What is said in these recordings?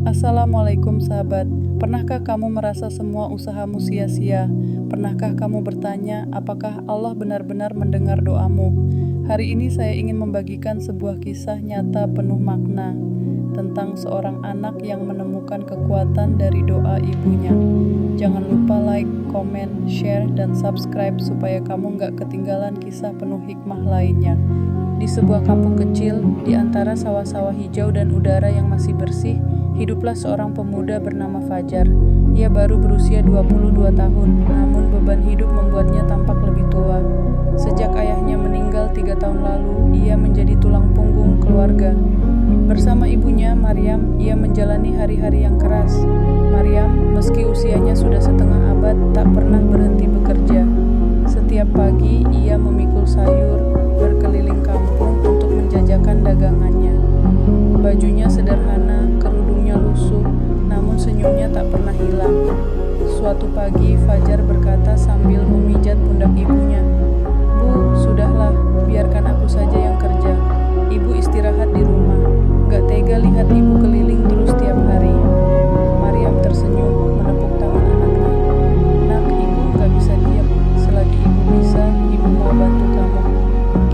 Assalamualaikum sahabat. Pernahkah kamu merasa semua usahamu sia-sia? Pernahkah kamu bertanya, apakah Allah benar-benar mendengar doamu? Hari ini saya ingin membagikan sebuah kisah nyata penuh makna tentang seorang anak yang menemukan kekuatan dari doa ibunya. Jangan lupa like, komen, share, dan subscribe supaya kamu nggak ketinggalan kisah penuh hikmah lainnya. Di sebuah kampung kecil, di antara sawah-sawah hijau dan udara yang masih bersih, hiduplah seorang pemuda bernama Fajar. Ia baru berusia 22 tahun, namun beban hidup membuatnya tampak lebih tua. Sejak ayahnya meninggal 3 tahun lalu, ia menjadi tulang punggung keluarga. Bersama ibunya, Maryam, ia menjalani hari-hari yang keras. Maryam, meski usianya sudah setengah abad, tak pernah berhenti bekerja. Setiap pagi, ia memikul sayur, berkeliling kampung untuk menjajakan dagangannya. Bajunya sederhana, kerudungnya lusuh, namun senyumnya tak pernah hilang. Suatu pagi, Fajar berkata sambil memijat pundak ibunya, "Bu, sudahlah, biarkan aku saja yang kerja. Ibu istirahat di rumah. Gak tega lihat ibu keliling terus tiap hari." Maryam tersenyum, menepuk tangan anaknya. "Nak, ibu gak bisa diam. Selagi ibu bisa, ibu mau bantu kamu.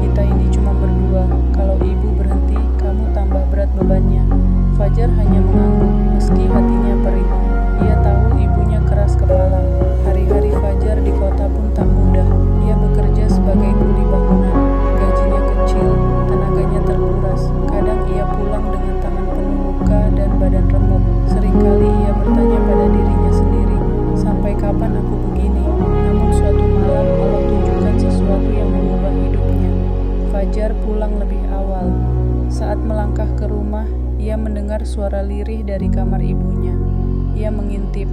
Kita ini cuma berdua. Kalau ibu berhenti, kamu tambah berat bebannya." Fajar hanya mengangguk, meski hatinya perih. Ia tahu ibunya keras kepala. Hari-hari Fajar di kota pun tak mudah. Ia bekerja sebagai kuli bangunan. Gajinya kecil, tenaganya terkuras. Kadang ia pulang dengan tangan penuh luka dan badan remuk. Seringkali ia bertanya pada dirinya sendiri, "Sampai kapan aku begini?" Namun suatu malam Allah tunjukkan sesuatu yang mengubah hidupnya. Fajar pulang lebih awal. Saat melangkah ke rumah, ia mendengar suara lirih dari kamar ibunya. Ia mengintip.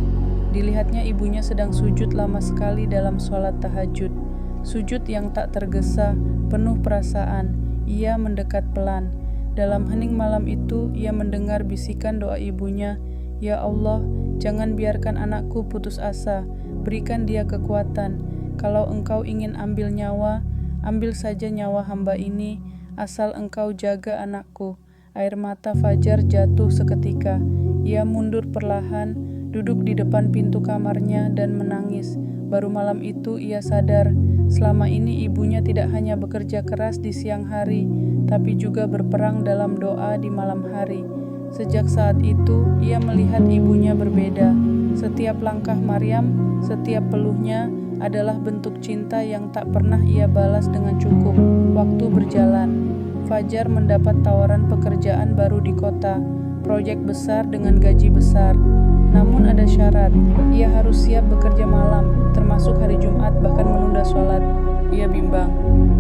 Dilihatnya ibunya sedang sujud lama sekali dalam sholat tahajud. Sujud yang tak tergesa, penuh perasaan. Ia mendekat pelan. Dalam hening malam itu, ia mendengar bisikan doa ibunya, "Ya Allah, jangan biarkan anakku putus asa. Berikan dia kekuatan. Kalau Engkau ingin ambil nyawa, ambil saja nyawa hamba ini, asal Engkau jaga anakku." Air mata Fajar jatuh seketika. Ia mundur perlahan, duduk di depan pintu kamarnya dan menangis. Baru malam itu ia sadar, selama ini ibunya tidak hanya bekerja keras di siang hari, tapi juga berperang dalam doa di malam hari. Sejak saat itu, ia melihat ibunya berbeda. Setiap langkah Maryam, setiap peluhnya adalah bentuk cinta yang tak pernah ia balas dengan cukup. Waktu berjalan. Fajar mendapat tawaran pekerjaan baru di kota, proyek besar dengan gaji besar. Namun ada syarat, ia harus siap bekerja malam, termasuk hari Jumat, bahkan menunda sholat. Ia bimbang,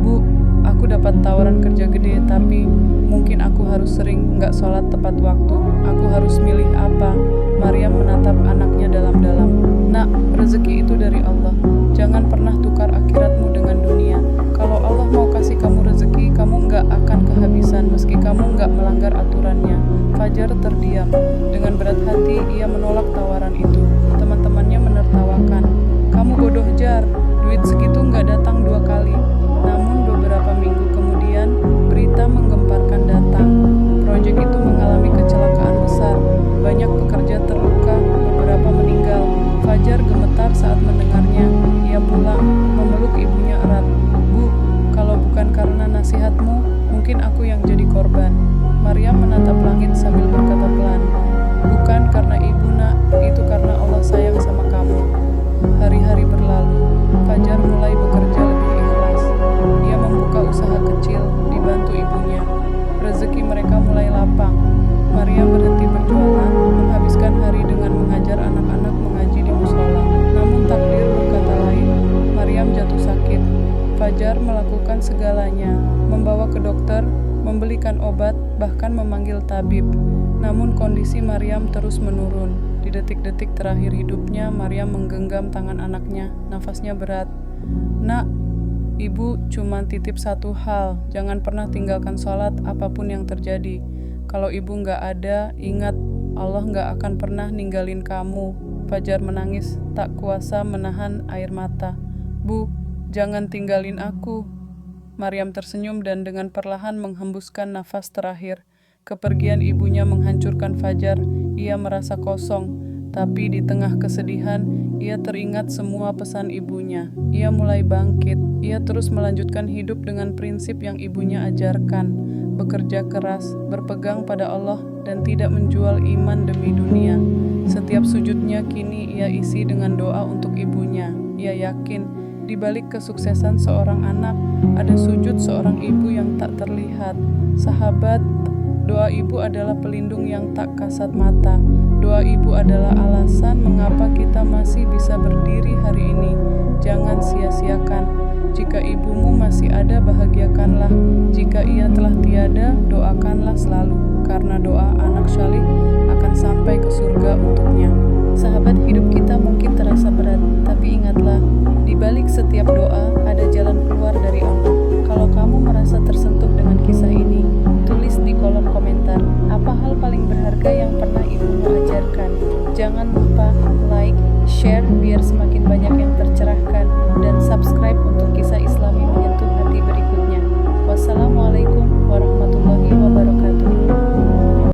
"Bu, aku dapat tawaran kerja gede, tapi mungkin aku harus sering nggak sholat tepat waktu. Aku harus milih apa?" Maryam menatap anaknya dalam-dalam. "Nak, rezeki itu dari Allah. Jangan pernah tukar akhiratmu dengan dunia. Kalau Allah mau kasih kamu rezeki, kamu nggak akan kehabisan meski kamu nggak melanggar aturannya." Fajar terdiam. Dengan berat hati, ia menolak tawaran itu. Teman-temannya menertawakan. "Kamu bodoh, Jar. Duit segitu nggak datang 2 kali." Namun beberapa minggu kemudian, berita menggemparkan datang. Proyek itu mengalami kecelakaan besar. Banyak pekerja terluka, beberapa meninggal. Fajar gemetar saat mendengarnya. Ia pulang, memeluk ibunya erat. "Bu, kalau bukan karena nasihatmu, mungkin aku yang jadi korban." Maryam menatap langit sambil berkata pelan, "Bukan karena ibu, Nak, itu karena Allah sayang sama kamu." Hari-hari berlalu. Fajar mulai bekerja lebih ikhlas. Ia membuka usaha kecil, dibantu ibunya. Rezeki mereka mulai lapang. Maryam berhenti berjualan, menghabiskan hari dengan mengajar anak-anak mengaji di musola. Namun takdir berkata lain. Maryam jatuh sakit. Fajar melakukan segalanya, membawa ke dokter, membelikan obat, bahkan memanggil tabib. Namun kondisi Maryam terus menurun. Di detik-detik terakhir hidupnya, Maryam menggenggam tangan anaknya. Nafasnya berat. "Nak, ibu cuma titip satu hal. Jangan pernah tinggalkan sholat apapun yang terjadi. Kalau ibu nggak ada, ingat Allah nggak akan pernah ninggalin kamu." Fajar menangis, tak kuasa menahan air mata. "Bu, jangan tinggalin aku." Maryam tersenyum dan dengan perlahan menghembuskan nafas terakhir. Kepergian ibunya menghancurkan Fajar. ia merasa kosong. Tapi di tengah kesedihan, ia teringat semua pesan ibunya. Ia mulai bangkit. Ia terus melanjutkan hidup dengan prinsip yang ibunya ajarkan. Bekerja keras, berpegang pada Allah, dan tidak menjual iman demi dunia. Setiap sujudnya kini ia isi dengan doa untuk ibunya. Ia yakin, di balik kesuksesan seorang anak, ada sujud seorang ibu yang tak terlihat. Sahabat, doa ibu adalah pelindung yang tak kasat mata. Doa ibu adalah alasan mengapa kita masih bisa berdiri hari ini. Jangan sia-siakan. Jika ibumu masih ada, bahagiakanlah. Jika ia telah tiada, doakanlah selalu. Karena doa anak syalih akan sampai ke surga untuknya. Sahabat, hidup kita mungkin terasa berat, tapi ingatlah, di balik setiap doa ada jalan keluar dari Allah. Kalau kamu merasa tersentuh dengan kisah ini, tulis di kolom komentar, apa hal paling berharga yang pernah ibumu ajarkan. Jangan lupa like, share, biar semakin banyak yang